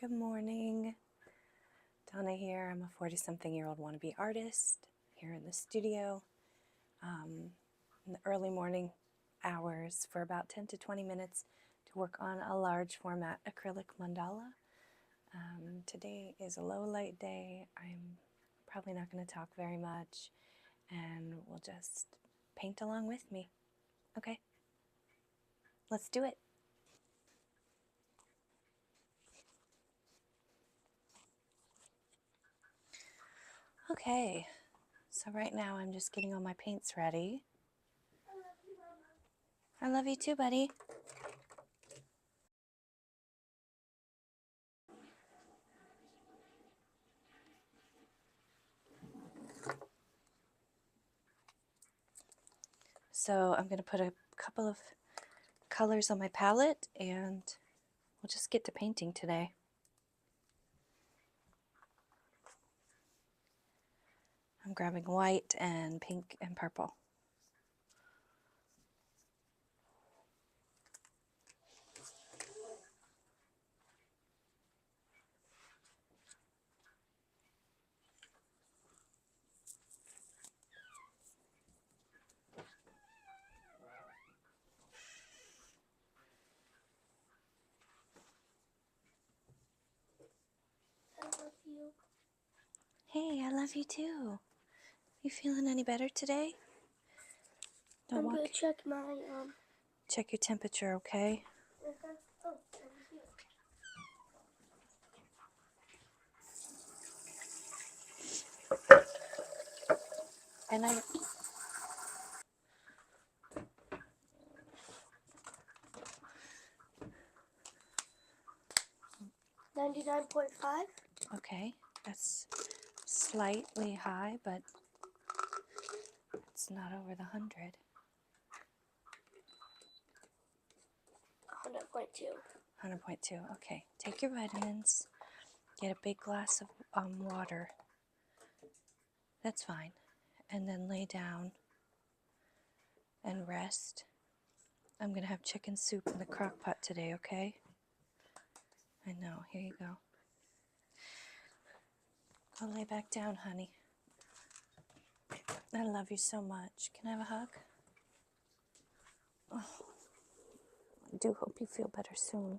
Good morning. Donna here. I'm a 40-something-year-old wannabe artist here in the studio in the early morning hours for about 10 to 20 minutes to work on a large format acrylic mandala. Today is a low light day. I'm probably not going to talk very much, and we'll just paint along with me. Okay, let's do it. Okay, so right now I'm just getting all my paints ready. I love you too, buddy. So I'm going to put a couple of colors on my palette and we'll just get to painting today. I'm grabbing white and pink and purple. I love you. Hey, I love you too. You feeling any better today? I'm gonna check my Check your temperature, okay? Oh, thank you. And I 99.5. okay, that's slightly high, but it's not over the 100. 100.2. 100.2. Okay, take your vitamins. Get a big glass of water. That's fine. And then lay down and rest. I'm going to have chicken soup in the crock pot today, okay? I know. Here you go. Go lay back down, honey. I love you so much. Can I have a hug? Oh, I do hope you feel better soon.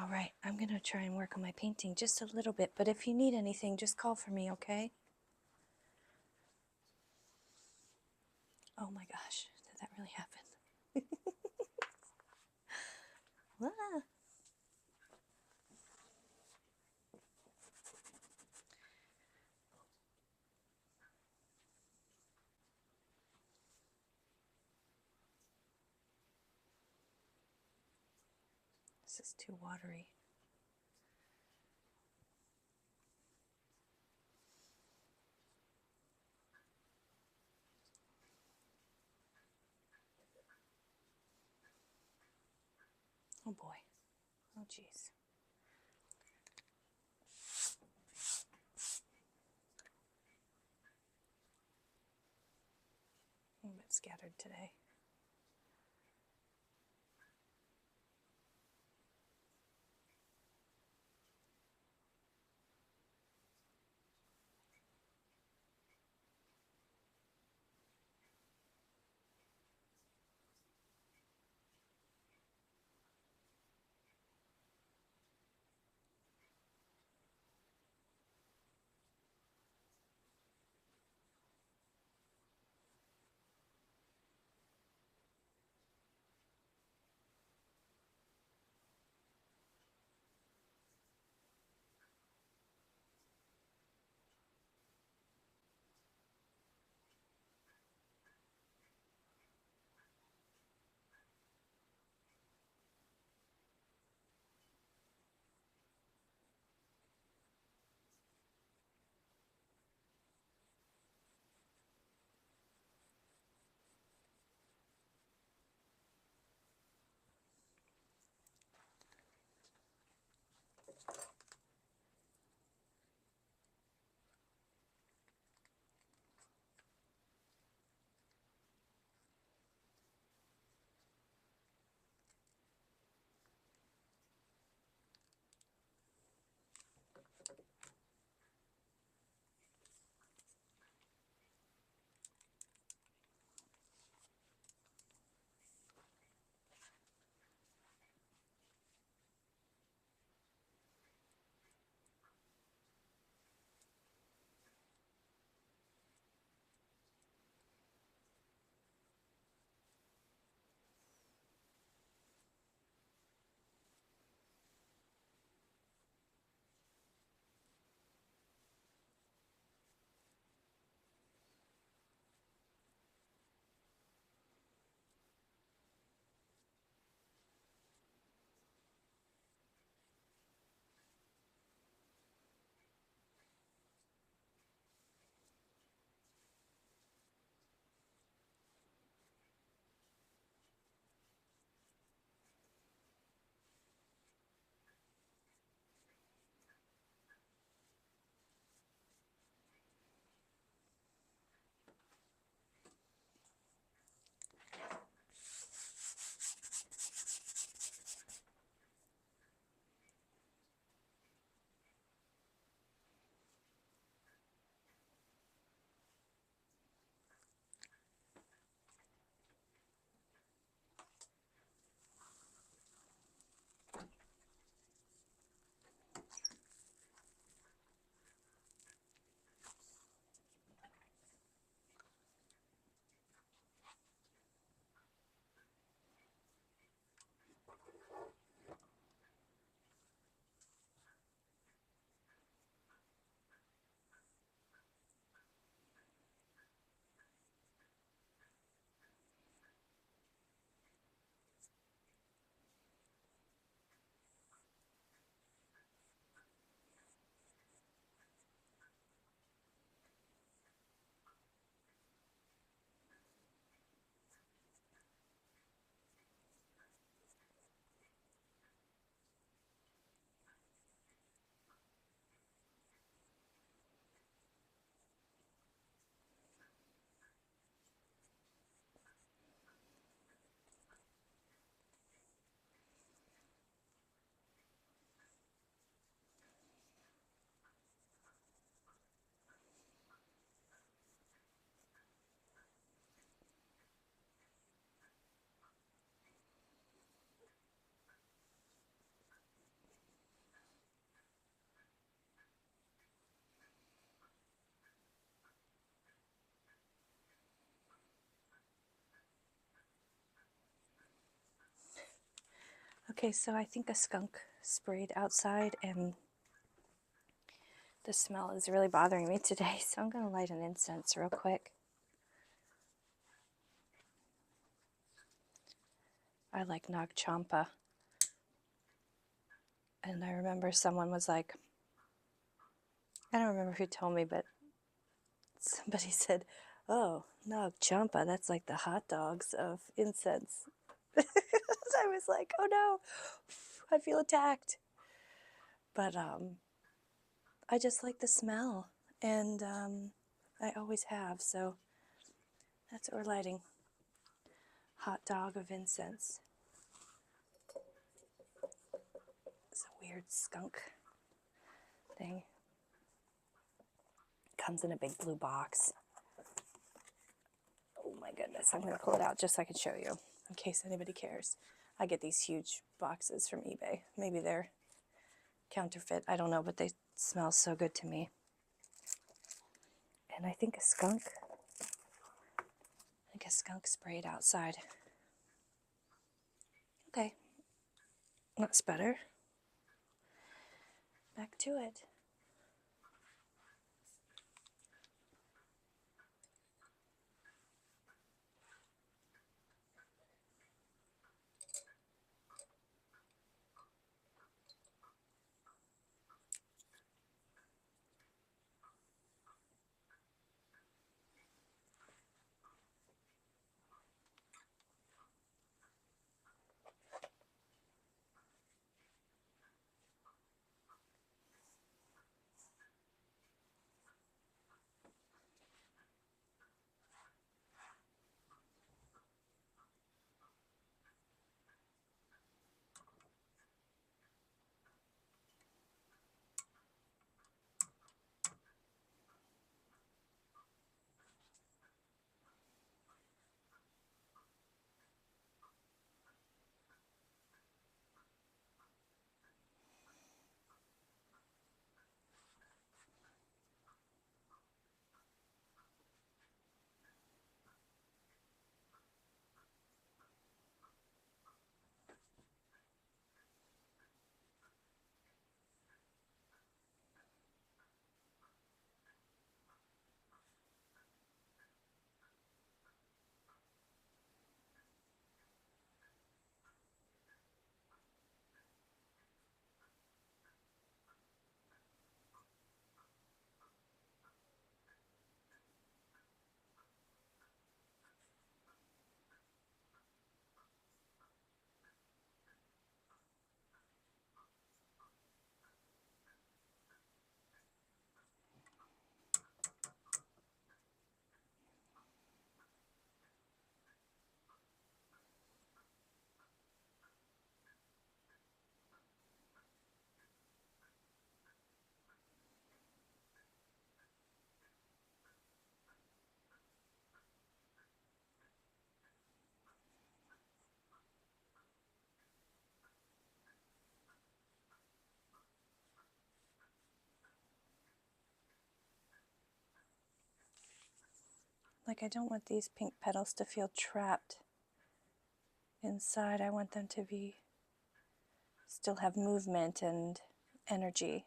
All right, I'm going to try and work on my painting just a little bit, but if you need anything, just call for me, okay? Oh my gosh, did that really happen? Ah. This is too watery. Oh boy. Oh geez. I'm a bit scattered today. Okay, so I think a skunk sprayed outside and the smell is really bothering me today, so I'm going to light an incense real quick. I like Nag Champa. And I remember someone was like, I don't remember who told me, but somebody said, oh, Nag Champa, that's like the hot dogs of incense. I was like, oh no, I feel attacked. But I just like the smell, and I always have, so that's what we're lighting. Hot dog of incense. It's a weird skunk thing. Comes in a big blue box. Oh my goodness, I'm going to pull it out just so I can show you, in case anybody cares. I get these huge boxes from eBay. Maybe they're counterfeit, I don't know, but they smell so good to me. And I think a skunk sprayed outside. Okay, that's better. Back to it. Like, I don't want these pink petals to feel trapped inside. I want them to be, still have movement and energy.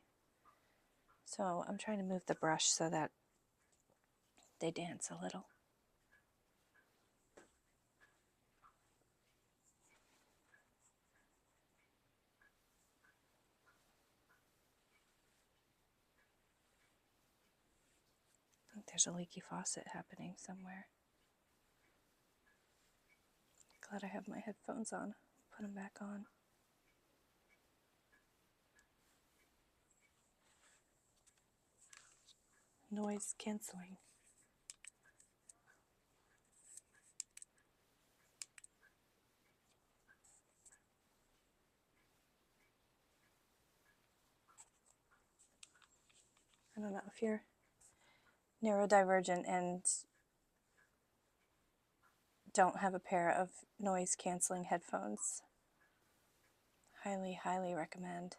So I'm trying to move the brush so that they dance a little. I think there's a leaky faucet happening somewhere. Glad I have my headphones on. Put them back on. Noise canceling. I don't know if you're neurodivergent and don't have a pair of noise canceling headphones. Highly, highly recommend.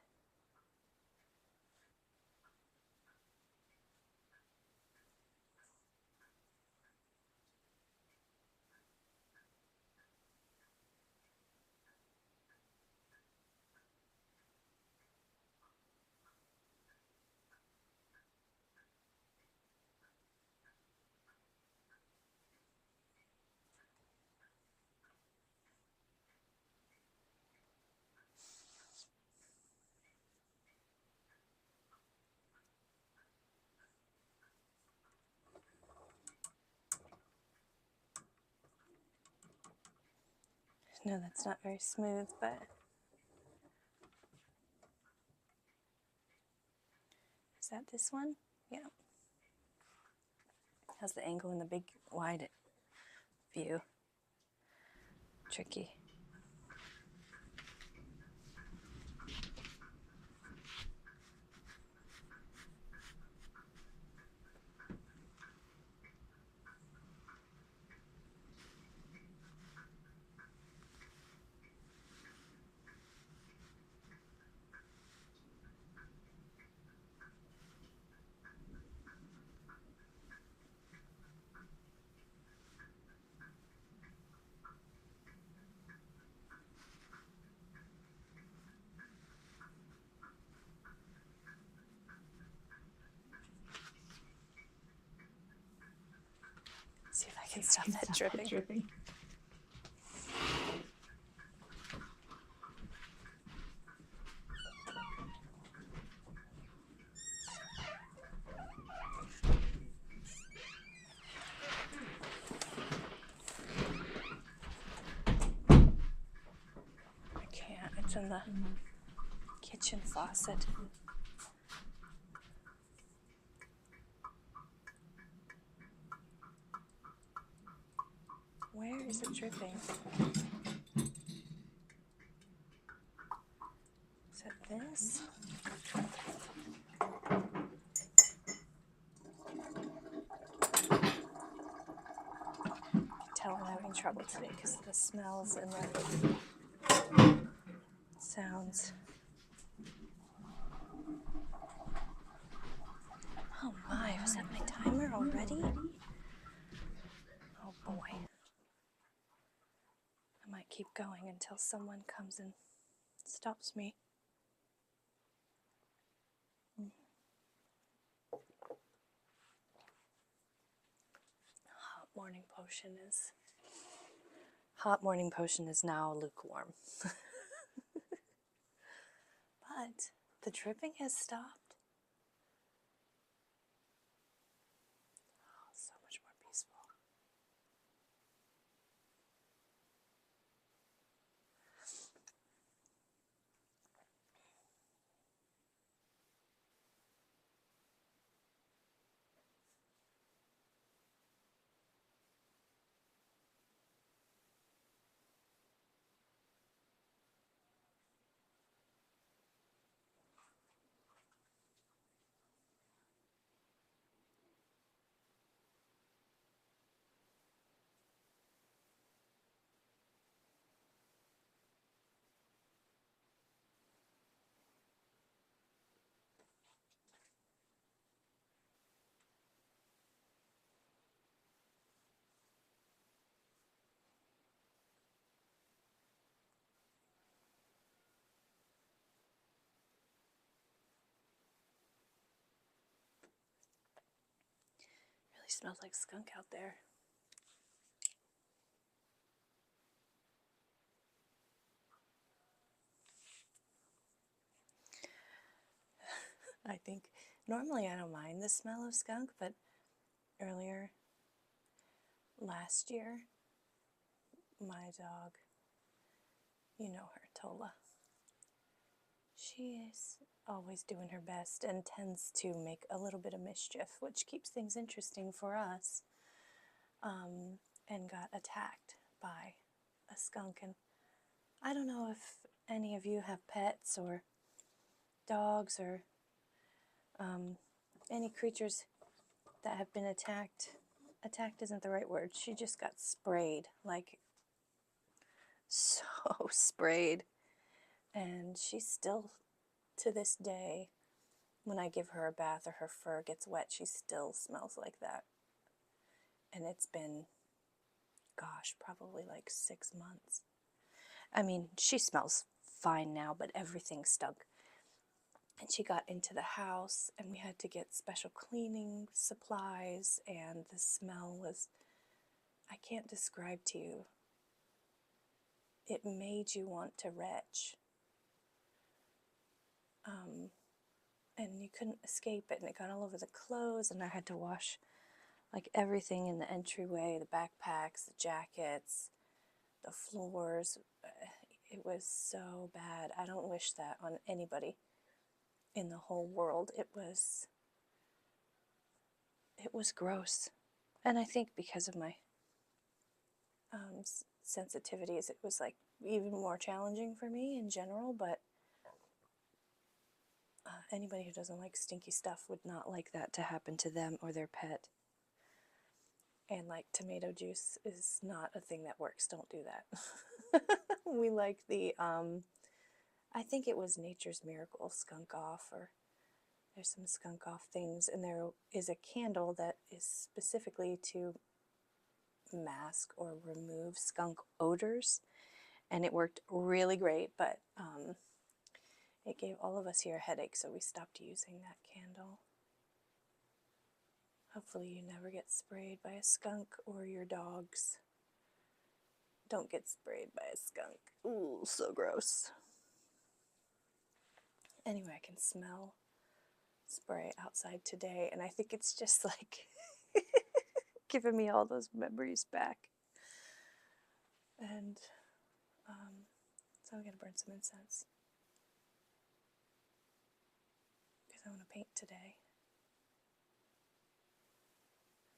No, that's not very smooth, but is that this one? Yeah. How's the angle in the big wide view? Tricky. See if I can stop that dripping. I can't. It's in the kitchen faucet. Where is it dripping? Is it this? Tell I'm having trouble today because the smells and the sounds. Oh my, was that my timer already? Oh boy. I might keep going until someone comes and stops me. Hot morning potion is now lukewarm. But the dripping has stopped. Oh, so much more peaceful. Really smells like skunk out there. I think normally I don't mind the smell of skunk, but earlier last year, my dog, you know her, Tola, she is always doing her best and tends to make a little bit of mischief, which keeps things interesting for us, and got attacked by a skunk. And I don't know if any of you have pets or dogs or any creatures that have been attacked. Attacked isn't the right word. She just got sprayed, like so sprayed. And she's still, to this day, when I give her a bath or her fur gets wet, she still smells like that. And it's been, gosh, probably like 6 months. I mean, she smells fine now, but everything stunk. And she got into the house, and we had to get special cleaning supplies, and the smell was, I can't describe to you. It made you want to retch. And you couldn't escape it, and it got all over the clothes, and I had to wash like everything in the entryway, the backpacks, the jackets, the floors. It was so bad. I don't wish that on anybody in the whole world. It was gross. And I think because of my sensitivities, it was like even more challenging for me in general, but anybody who doesn't like stinky stuff would not like that to happen to them or their pet. And like tomato juice is not a thing that works. Don't do that. We like the, I think it was Nature's Miracle Skunk Off, or there's some skunk off things, and there is a candle that is specifically to mask or remove skunk odors, and it worked really great, but it gave all of us here a headache, so we stopped using that candle. Hopefully you never get sprayed by a skunk, or your dogs don't get sprayed by a skunk. Ooh, so gross. Anyway, I can smell spray outside today, and I think it's just like giving me all those memories back. And so I'm going to burn some incense because I want to paint today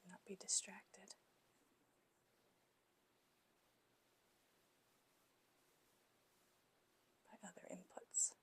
and not be distracted by other inputs.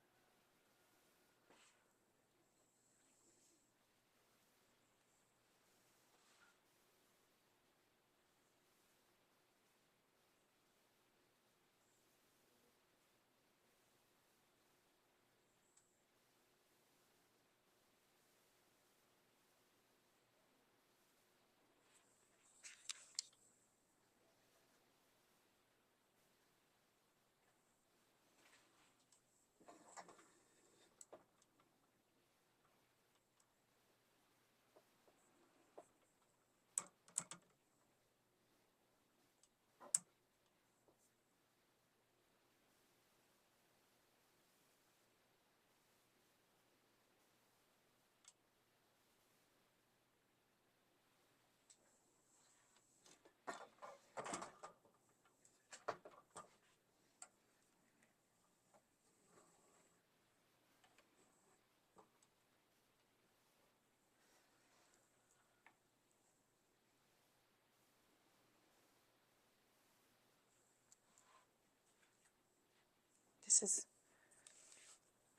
This is,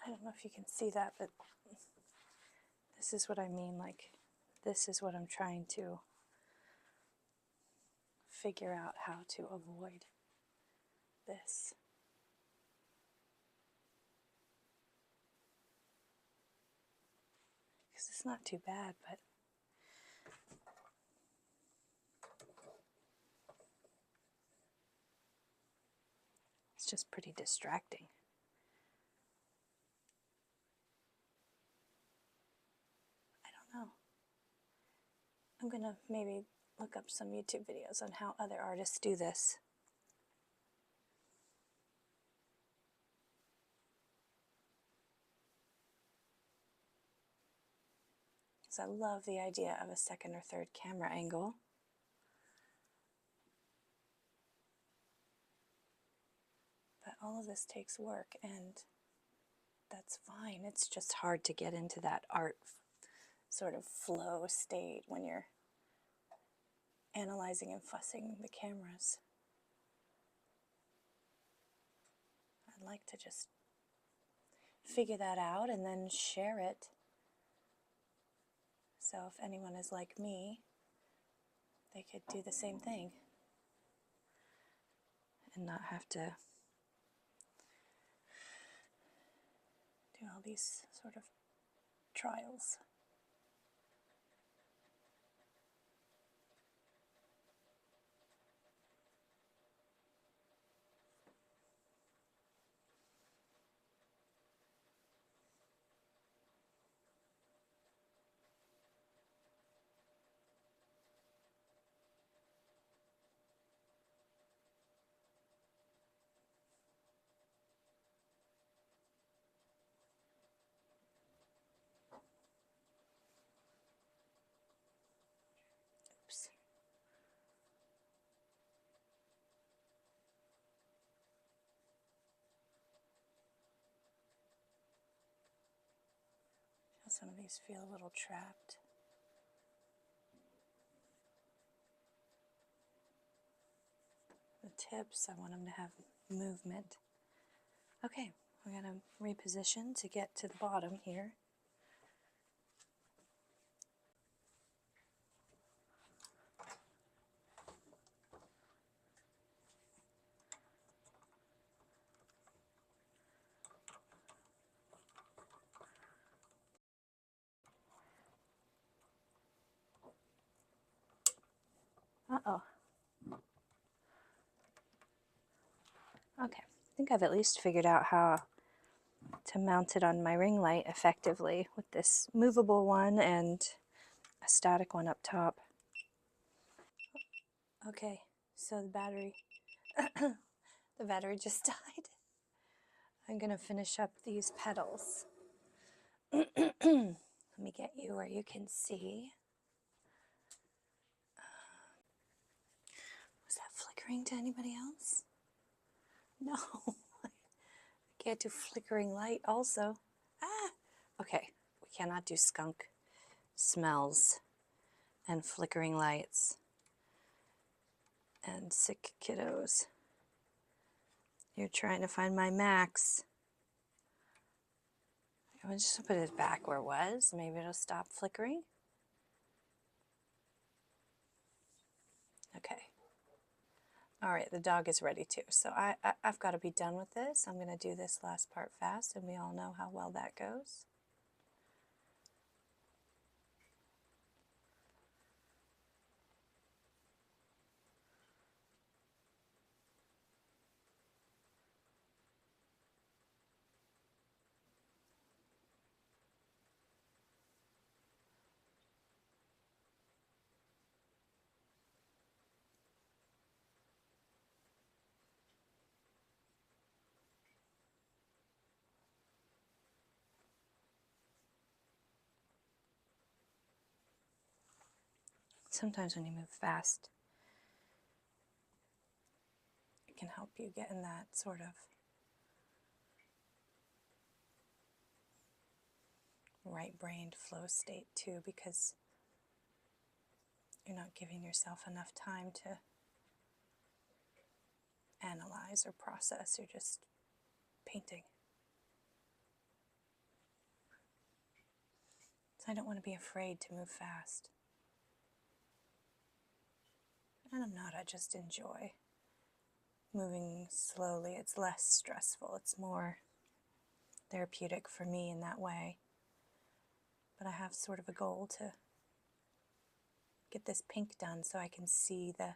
I don't know if you can see that, but this is what I mean. Like, this is what I'm trying to figure out how to avoid this. Because it's not too bad, but it's just pretty distracting. I don't know. I'm going to maybe look up some YouTube videos on how other artists do this. Because I love the idea of a second or third camera angle. But all of this takes work, and that's fine. It's just hard to get into that art sort of flow state when you're analyzing and fussing the cameras. I'd like to just figure that out and then share it. So if anyone is like me, they could do the same thing and not have to do all these sort of trials. Some of these feel a little trapped. The tips, I want them to have movement. Okay, we're going to reposition to get to the bottom here. Uh-oh. Okay, I think I've at least figured out how to mount it on my ring light effectively with this movable one and a static one up top. Okay, so the battery just died. I'm gonna finish up these petals. Let me get you where you can see. Was that flickering to anybody else? No. I can't do flickering light also. Ah! Okay, we cannot do skunk smells and flickering lights and sick kiddos. You're trying to find my max. I'm just put it back where it was. Maybe it'll stop flickering. Okay. All right, the dog is ready too. So I've got to be done with this. I'm going to do this last part fast, and we all know how well that goes. Sometimes when you move fast, it can help you get in that sort of right-brained flow state too, because you're not giving yourself enough time to analyze or process. You're just painting. So I don't want to be afraid to move fast. And I'm not, I just enjoy moving slowly. It's less stressful. It's more therapeutic for me in that way. But I have sort of a goal to get this pink done so I can see the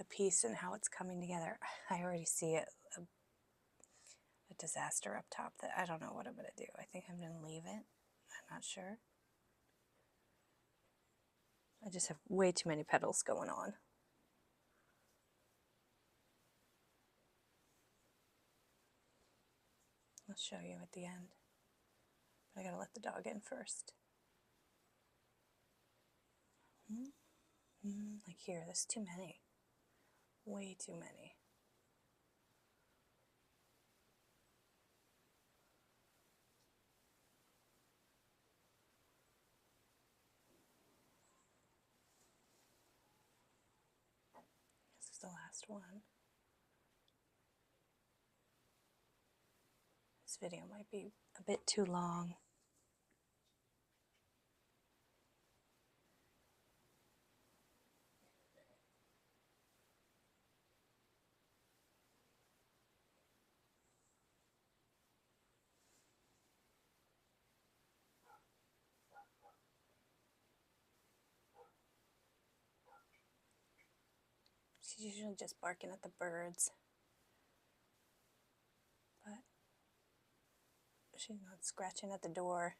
piece and how it's coming together. I already see it, a disaster up top that I don't know what I'm going to do. I think I'm going to leave it. I'm not sure. I just have way too many petals going on. I'll show you at the end. But I gotta let the dog in first. Like here, there's too many. Way too many. This is the last one. This video might be a bit too long. She's usually just barking at the birds. But she's not scratching at the door.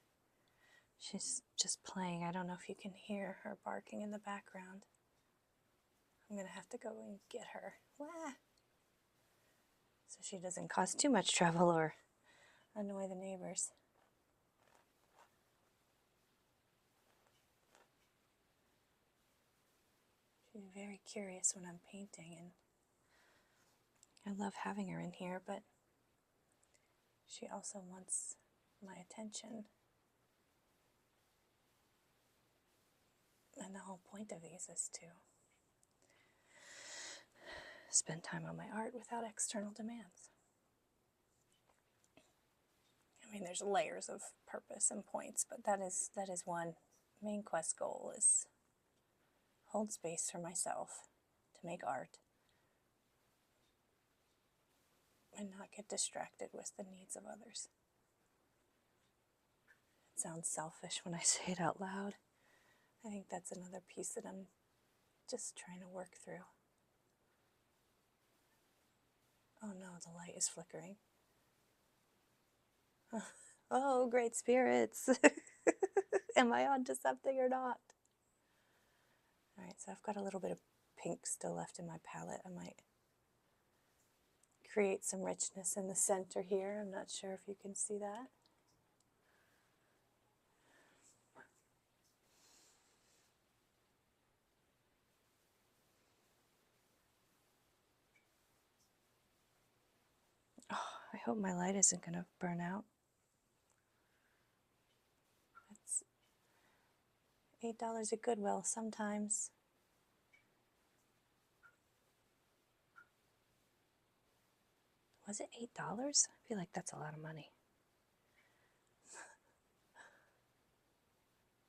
She's just playing. I don't know if you can hear her barking in the background. I'm gonna have to go and get her. Wah! So she doesn't cause too much trouble or annoy the neighbors. She's very curious when I'm painting, and I love having her in here, but she also wants my attention. And the whole point of these is to spend time on my art without external demands. I mean, there's layers of purpose and points, but that is one main quest goal, is hold space for myself to make art and not get distracted with the needs of others. It sounds selfish when I say it out loud. I think that's another piece that I'm just trying to work through. Oh no, the light is flickering. Oh, great spirits. Am I onto something or not? All right, so I've got a little bit of pink still left in my palette. I might create some richness in the center here. I'm not sure if you can see that. Oh, I hope my light isn't going to burn out. It's $8 at Goodwill sometimes. Was it $8? I feel like that's a lot of money.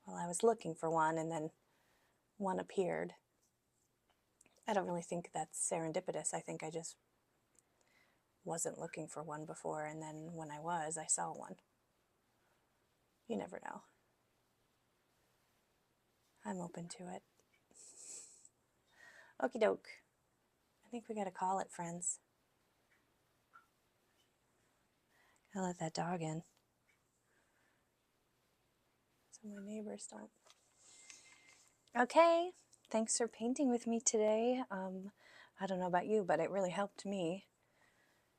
Well, I was looking for one and then one appeared. I don't really think that's serendipitous. I think I just wasn't looking for one before, and then when I was, I saw one. You never know. I'm open to it. Okie doke. I think we gotta call it, friends. Gotta let that dog in, so my neighbors don't. Okay, thanks for painting with me today. I don't know about you, but it really helped me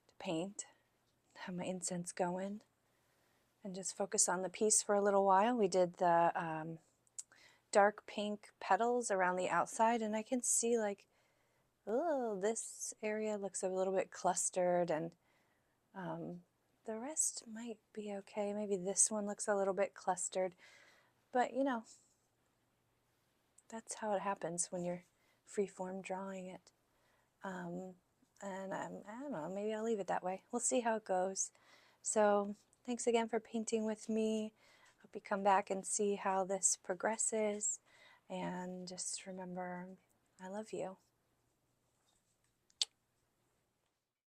to paint, have my incense going, and just focus on the piece for a little while. We did the dark pink petals around the outside, and I can see like, oh, this area looks a little bit clustered, and the rest might be okay. Maybe this one looks a little bit clustered, but you know, that's how it happens when you're freeform drawing it. And I don't know, maybe I'll leave it that way. We'll see how it goes. So thanks again for painting with me. Hope you come back and see how this progresses. And just remember, I love you.